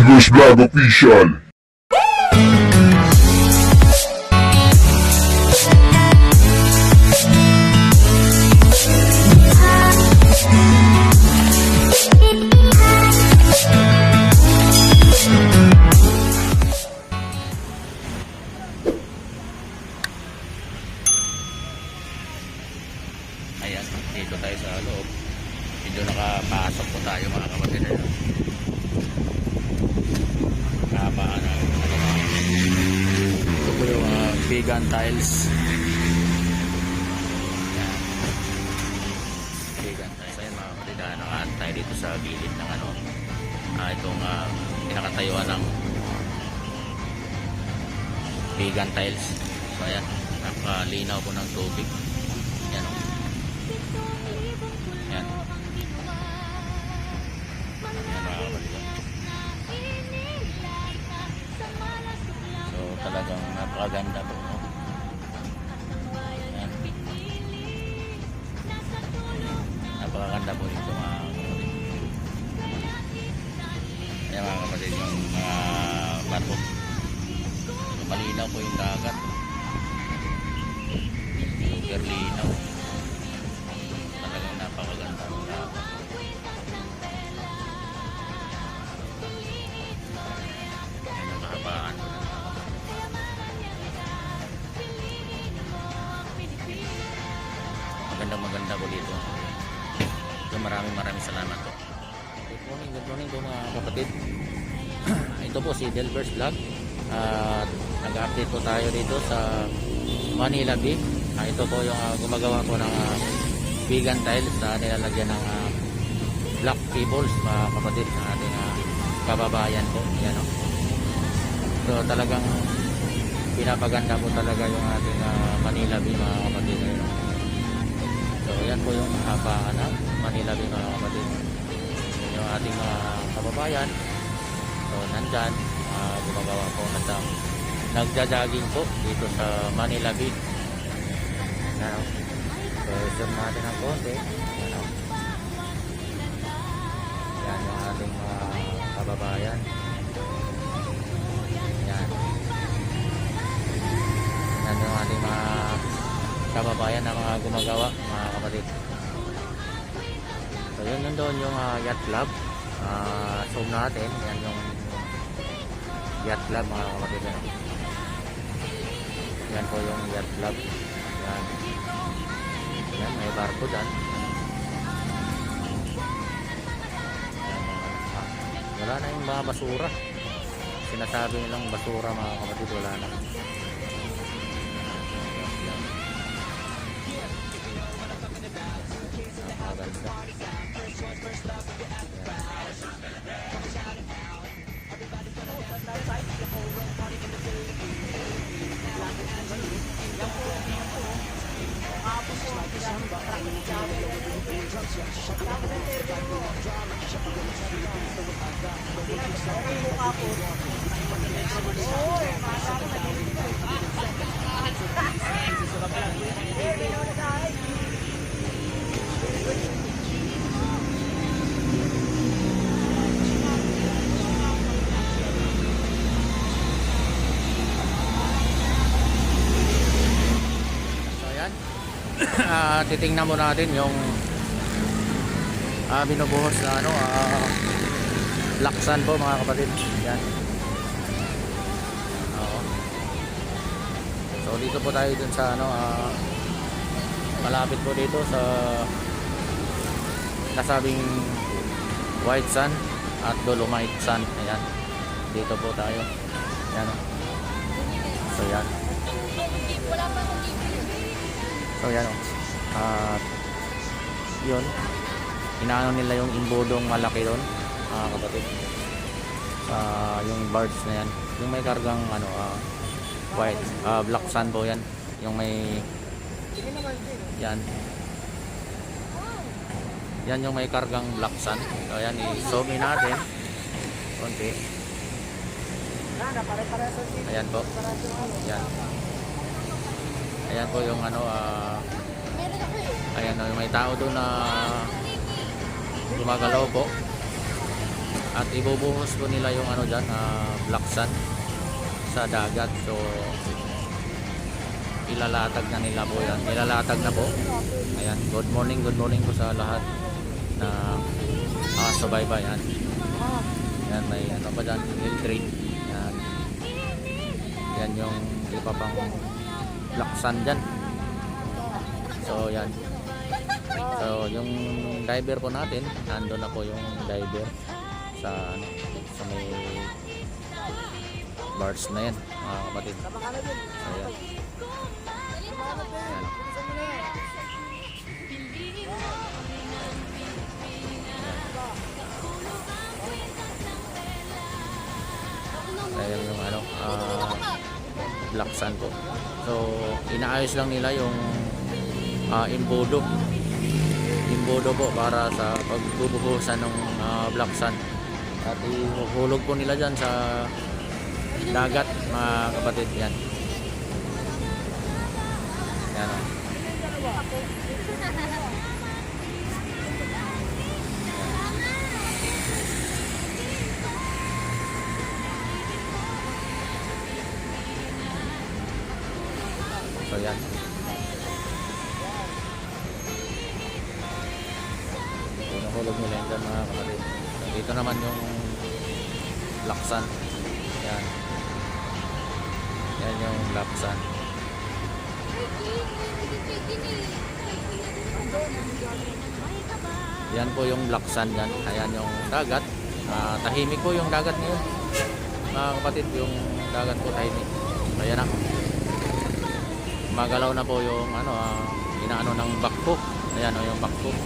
Delivers Vlog Official. Ayan, dito tayo sa loob. Medyo nakapasok po tayo mga kapatid. Nakapaan na. Ito po yung vegan tiles. Ayan. Vegan tiles. Ayan mga kapatid. Nakaan tayo dito sa gilid ng itong pinakatayuan ng vegan tiles. So ayan, nakalinaw po ng tubig. Ayan o. Yan. So talagang napakaganda po. Yan. Napakaganda po ito mga kapatid. Ayan mga kapatid, yung mga bato. Malinaw po yung dagat. Super linaw. Napakaganda ng dagat. Ayan ang kahabaan. Maganda po dito. So maraming salamat po. Good morning po mga kapatid. Ito po si Delivers Vlog. At nag-update po tayo dito sa Manila Bay. Ito po yung gumagawa ko ng vegan tiles na nilalagyan ng black cables mga kapatid ng ating kababayan po. Yan, no? So talagang pinapaganda po talaga yung ating Manila Bay mga kapatid. Yan, no? So yan po yung habaan ng Manila Bay mga kapatid. Yung ating kababayan. So nandyan gumagawa po nagja-jogging po dito sa Manila Bay. Yan, no? So, zoom natin ng konti. Yan o. Yan yung ating kababayan. Yan. Yan yung ating kababayan na mga gumagawa, mga kapatid. So, yun doon yung yacht club. Zoom natin. Yan yung yacht club, mga kapatid. Yan po yung yacht club. Yan. Yan, may barko dyan. Wala na yung mga basura. Sinasabi nilang basura mga kapatid, wala na. Napakaganda. Titingnan mo natin yung binubuhos na laksan po mga kapatid. Yan. Oo. So dito po tayo dun sa malapit po dito sa nasabing white sand at dolomite sand. Ayan. Dito po tayo. Yan. So yan. So yan. At yun, inaano nila yung imbodong malaki doon mga kapatid, yung barge na yan, yung may kargang white black sand po yan, yung may yan yung may kargang black sand. So yan, i-zoom in natin konti. Ayan po, ayan po yung ayan, may tao doon na gumagalaw po. At ibubuhos po nila yung ano dyan, black sand sa dagat. So ilalatag na nila po yan. Ilalatag na po. Ayan, good morning po sa lahat na subaybay. Yan. Yan, may ano pa dyan, hill tree. Yan. Yan yung iba pang black sand dyan. So yan. So yung diver po natin, nandun na po yung diver sa ano, sa may bars na yan, mga kapatid. So yan. Yan. Ayan yung ano, black sand po. So inaayos lang nila yung imbodo po para sa pagbubuhusan ng black sand. At ihuhulog po nila dyan sa dagat, mga kapatid. Yan. Yan. So yan. Hulog nila yan dyan, mga kapatid. Dito naman yung black sand. Yan. Yan yung black sand. Yan po yung black sand yan. Ayan yung dagat. Tahimik po yung dagat ngayon, mga kapatid. Yung dagat po tahimik. Ayan na. Magalaw na po yung ano, inaano ng backhook. Ayan o yung backhook.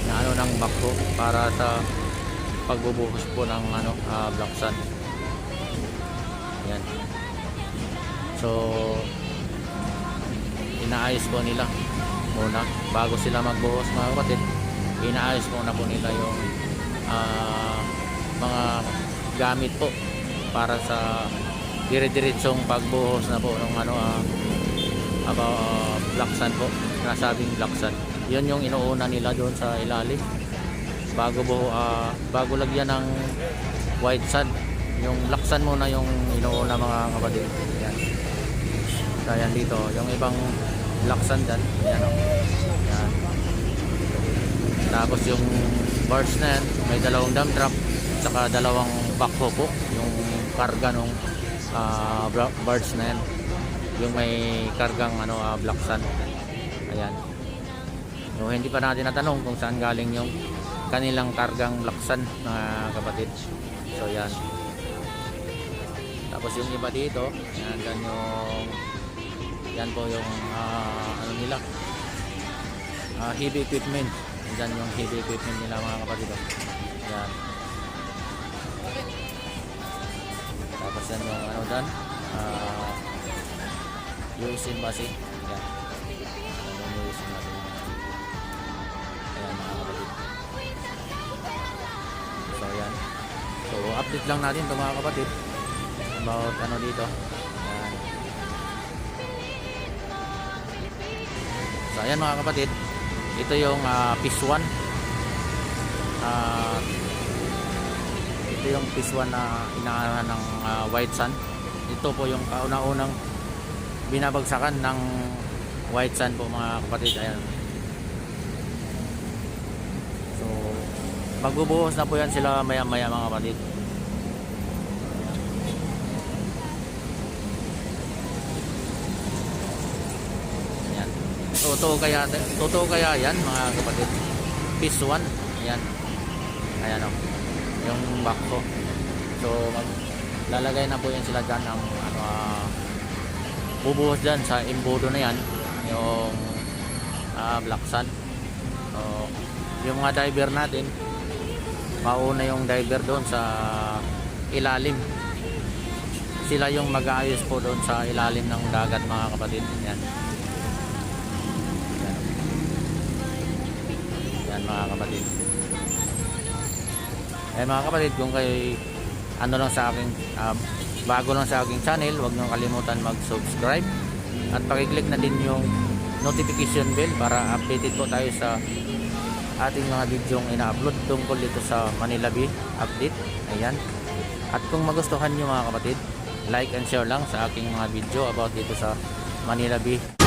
Inaano ng backhook para sa pagbubuhos po ng ano, black sand. Yan. So inaayos po nila muna bago sila magbuhos, mga kapatid. Inaayos muna po nila yung mga gamit po para sa dire-diretsong pagbuhos na po ng ano, black sand po, nasabing black sand. Yun yung inuuna nila doon sa ilalim bago lagyan ng white sand. Yung black sand muna yung inuuna, mga kapatid. Yan. Kaya dito yung ibang black sand dyan. Yan, o. Yan. Tapos yung bars na yan, may dalawang dump truck saka dalawang backhoe po yung karga nung bars na yan, yung may kargang ano, black sand. Ayan. So, hindi pa natin natanong kung saan galing yung kanilang kargang black sand, mga kapatid. So yan. Tapos yung iba dito, yan, yan po yung ano nila, heavy equipment. Yan yung heavy equipment nila, mga kapatid. Yan. Tapos yan yung ano dyan, US Embassy. Yan. Yan yung US Embassy. Ayan, mga kapatid. So yan. So update lang natin ito, mga kapatid, about ano dito. Ayan. So ayan, mga kapatid, ito yung piece 1. Ito yung piece 1 na inaarahan ng white sand. Ito po yung kauna-unang binabagsakan ng white sand po, mga kapatid. Ayan. So magbubuhos na po yan sila maya-maya, mga kapatid. Ayan. Totoo kaya yan, mga kapatid. Piece 1. Ayan. Ayan o. Yung backhoe. So lalagay na po yan sila dyan ng ano, bubuhos dyan sa imbudo na yan, yung black sand. So yung mga diver natin, mauna yung diver doon sa ilalim. Sila yung mag-aayos po doon sa ilalim ng dagat, mga kapatid. Yan. Yan, yan, mga kapatid. Eh, mga kapatid, kung kayo ano lang sa aking bago lang sa aking channel, huwag nyo kalimutan mag-subscribe at pakiclick na din yung notification bell para updated po tayo sa ating mga videong ina-upload tungkol dito sa Manila Bay update. Ayan. At kung magustuhan nyo mga kapatid, like and share lang sa aking mga video about dito sa Manila Bay.